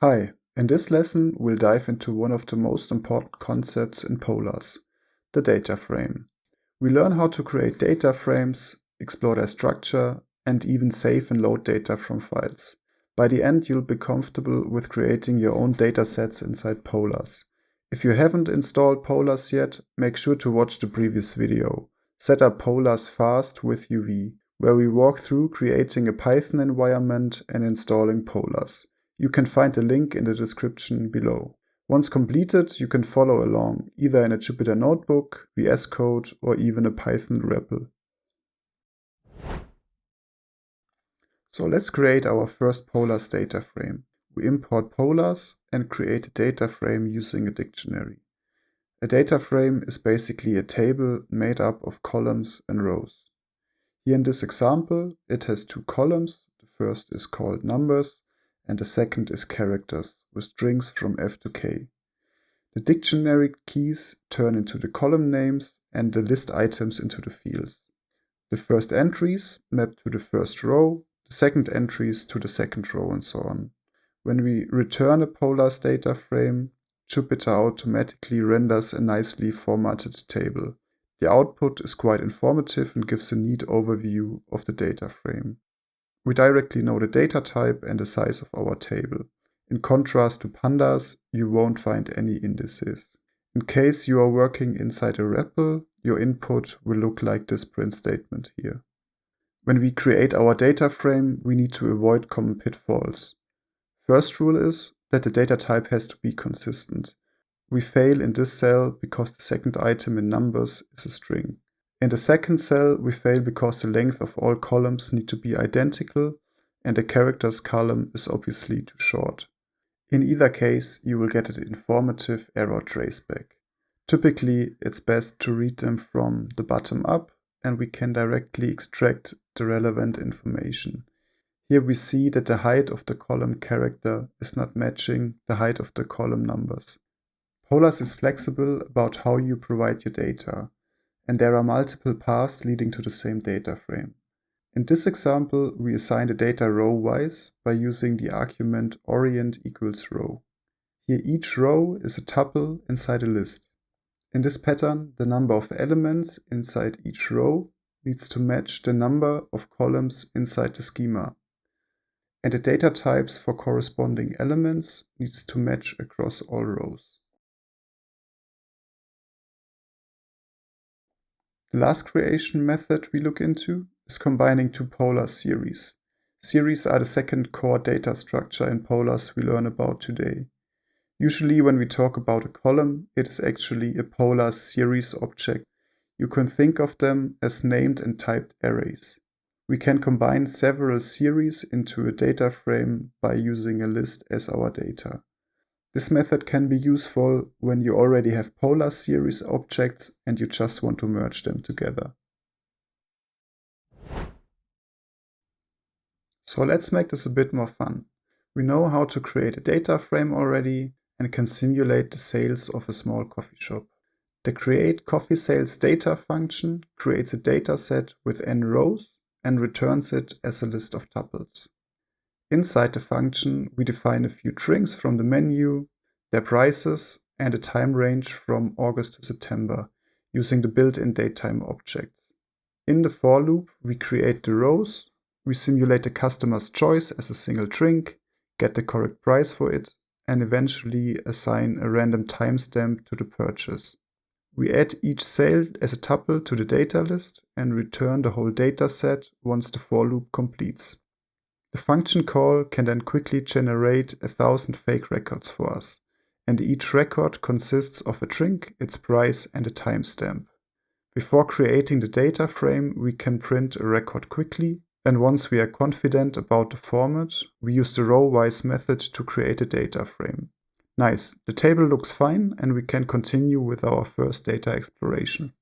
Hi, in this lesson we'll dive into one of the most important concepts in Polars, the data frame. We learn how to create data frames, explore their structure, and even save and load data from files. By the end, you'll be comfortable with creating your own datasets inside Polars. If you haven't installed Polars yet, make sure to watch the previous video, Set up Polars Fast with UV, where we walk through creating a Python environment and installing Polars. You can find a link in the description below. Once completed, you can follow along, either in a Jupyter notebook, VS Code, or even a Python REPL. So let's create our first Polars data frame. We import Polars and create a data frame using a dictionary. A data frame is basically a table made up of columns and rows. Here in this example, it has two columns. The first is called numbers, and the second is characters, with strings from F to K. The dictionary keys turn into the column names and the list items into the fields. The first entries map to the first row, the second entries to the second row, and so on. When we return a Polars data frame, Jupyter automatically renders a nicely formatted table. The output is quite informative and gives a neat overview of the data frame. We directly know the data type and the size of our table. In contrast to pandas, you won't find any indices. In case you are working inside a REPL, your input will look like this print statement here. When we create our data frame, we need to avoid common pitfalls. First rule is that the data type has to be consistent. We fail in this cell because the second item in numbers is a string. In the second cell, we fail because the length of all columns need to be identical and the characters column is obviously too short. In either case, you will get an informative error traceback. Typically, it's best to read them from the bottom up and we can directly extract the relevant information. Here we see that the height of the column character is not matching the height of the column numbers. Polars is flexible about how you provide your data, and there are multiple paths leading to the same data frame. In this example, we assign the data row-wise by using the argument orient equals row. Here each row is a tuple inside a list. In this pattern, the number of elements inside each row needs to match the number of columns inside the schema. And the data types for corresponding elements needs to match across all rows. The last creation method we look into is combining two Polars series. Series are the second core data structure in Polars we learn about today. Usually when we talk about a column, it is actually a Polars series object. You can think of them as named and typed arrays. We can combine several series into a data frame by using a list as our data. This method can be useful when you already have Polars series objects and you just want to merge them together. So let's make this a bit more fun. We know how to create a data frame already and can simulate the sales of a small coffee shop. The create coffee sales data function creates a dataset with n rows and returns it as a list of tuples. Inside the function, we define a few drinks from the menu, their prices, and a time range from August to September, using the built-in datetime objects. In the for loop, we create the rows, we simulate the customer's choice as a single drink, get the correct price for it, and eventually assign a random timestamp to the purchase. We add each sale as a tuple to the data list and return the whole dataset once the for loop completes. The function call can then quickly generate 1,000 fake records for us, and each record consists of a drink, its price, and a timestamp. Before creating the data frame, we can print a record quickly, and once we are confident about the format, we use the row-wise method to create a data frame. Nice, the table looks fine, and we can continue with our first data exploration.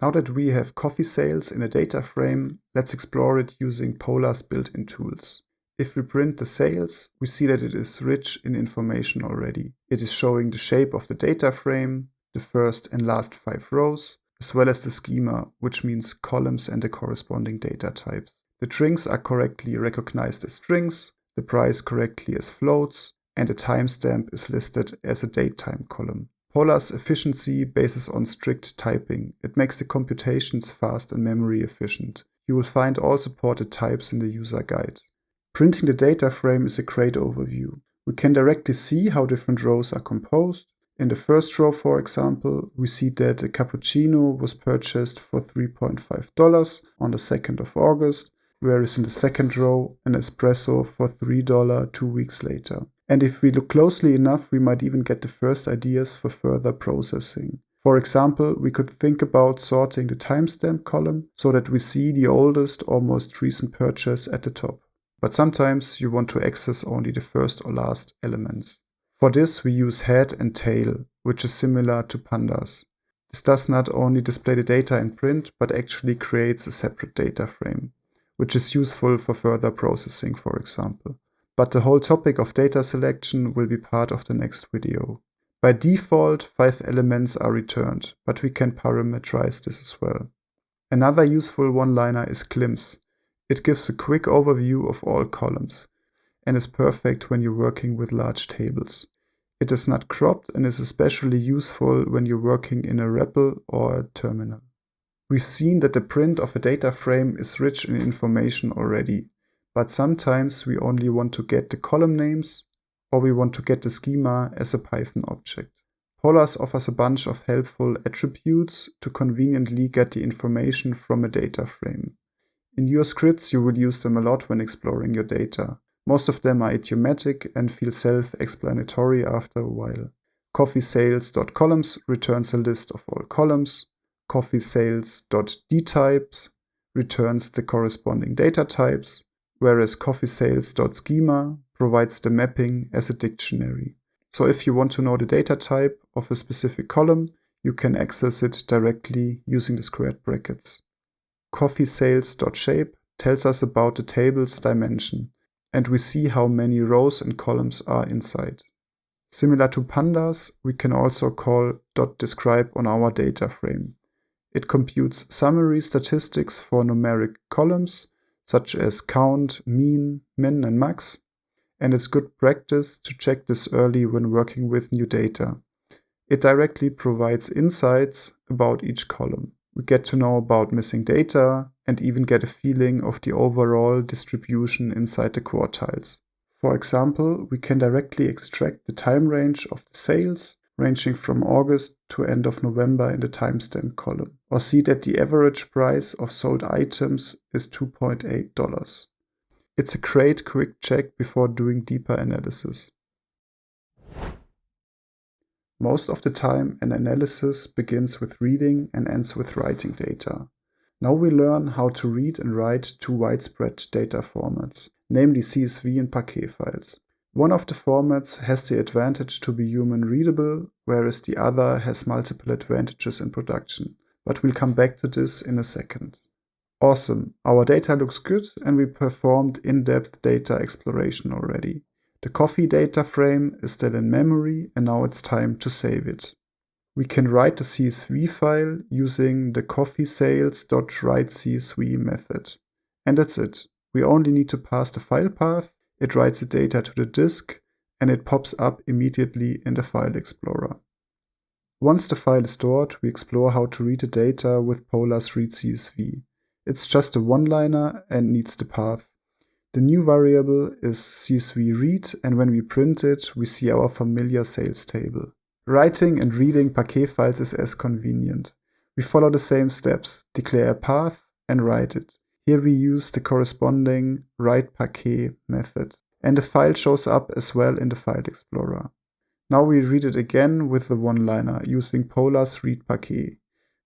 Now that we have coffee sales in a data frame, let's explore it using Polars built-in tools. If we print the sales, we see that it is rich in information already. It is showing the shape of the data frame, the first and last 5 rows, as well as the schema, which means columns and the corresponding data types. The drinks are correctly recognized as strings, the price correctly as floats, and a timestamp is listed as a datetime column. Polars efficiency bases on strict typing. It makes the computations fast and memory efficient. You will find all supported types in the user guide. Printing the data frame is a great overview. We can directly see how different rows are composed. In the first row, for example, we see that a cappuccino was purchased for $3.5 on the 2nd of August, whereas in the second row, an espresso for $3 2 weeks later. And if we look closely enough, we might even get the first ideas for further processing. For example, we could think about sorting the timestamp column so that we see the oldest or most recent purchase at the top. But sometimes you want to access only the first or last elements. For this, we use head and tail, which is similar to pandas. This does not only display the data in print, but actually creates a separate data frame, which is useful for further processing, for example. But the whole topic of data selection will be part of the next video. By default, 5 elements are returned, but we can parameterize this as well. Another useful one-liner is glimpse. It gives a quick overview of all columns, and is perfect when you're working with large tables. It is not cropped and is especially useful when you're working in a REPL or a terminal. We've seen that the print of a data frame is rich in information already, but sometimes we only want to get the column names, or we want to get the schema as a Python object. Polars offers a bunch of helpful attributes to conveniently get the information from a data frame. In your scripts, you will use them a lot when exploring your data. Most of them are idiomatic and feel self-explanatory after a while. Coffeesales.columns returns a list of all columns. Coffeesales.dtypes returns the corresponding data types, whereas coffeesales.schema provides the mapping as a dictionary. So if you want to know the data type of a specific column, you can access it directly using the squared brackets. Coffeesales.shape tells us about the table's dimension, and we see how many rows and columns are inside. Similar to pandas, we can also call .describe on our data frame. It computes summary statistics for numeric columns, such as count, mean, min, and max, and it's good practice to check this early when working with new data. It directly provides insights about each column. We get to know about missing data and even get a feeling of the overall distribution inside the quartiles. For example, we can directly extract the time range of the sales, ranging from August to end of November in the timestamp column, or see that the average price of sold items is $2.8. It's a great quick check before doing deeper analysis. Most of the time, an analysis begins with reading and ends with writing data. Now we learn how to read and write two widespread data formats, namely CSV and Parquet files. One of the formats has the advantage to be human readable, whereas the other has multiple advantages in production. But we'll come back to this in a second. Awesome, our data looks good and we performed in-depth data exploration already. The coffee data frame is still in memory and now it's time to save it. We can write the CSV file using the coffeesales.writeCSV method. And that's it. We only need to pass the file path, it writes the data to the disk, and it pops up immediately in the File Explorer. Once the file is stored, we explore how to read the data with Polars readCSV. It's just a one-liner and needs the path. The new variable is CSV read, and when we print it, we see our familiar sales table. Writing and reading Parquet files is as convenient. We follow the same steps, declare a path, and write it. Here we use the corresponding writeParquet method, and the file shows up as well in the File Explorer. Now we read it again with the one-liner using Polars readParquet.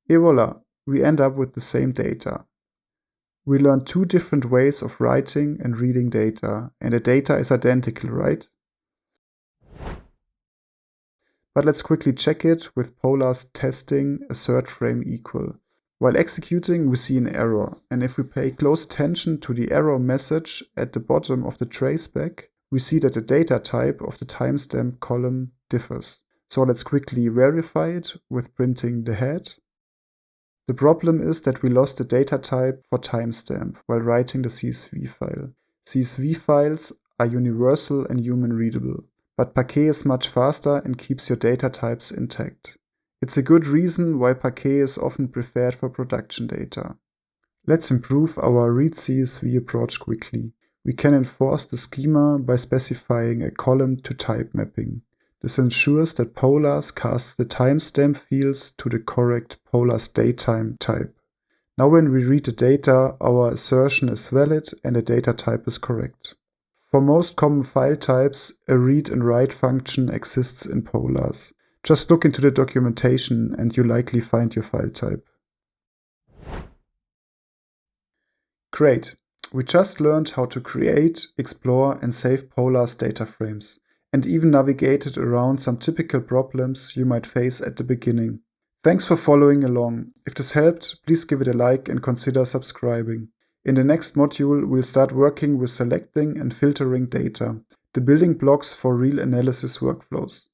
Et voila, we end up with the same data. We learned two different ways of writing and reading data, and the data is identical, right? But let's quickly check it with Polars testing assert frame equal. While executing, we see an error, and if we pay close attention to the error message at the bottom of the traceback, we see that the data type of the timestamp column differs. So let's quickly verify it with printing the head. The problem is that we lost the data type for timestamp while writing the CSV file. CSV files are universal and human readable, but Parquet is much faster and keeps your data types intact. It's a good reason why Parquet is often preferred for production data. Let's improve our read CSV approach quickly. We can enforce the schema by specifying a column-to-type mapping. This ensures that Polars casts the timestamp fields to the correct Polars datetime type. Now when we read the data, our assertion is valid and the data type is correct. For most common file types, a read and write function exists in Polars. Just look into the documentation and you'll likely find your file type. Great! We just learned how to create, explore and save Polars DataFrames, and even navigated around some typical problems you might face at the beginning. Thanks for following along. If this helped, please give it a like and consider subscribing. In the next module, we'll start working with selecting and filtering data, the building blocks for real analysis workflows.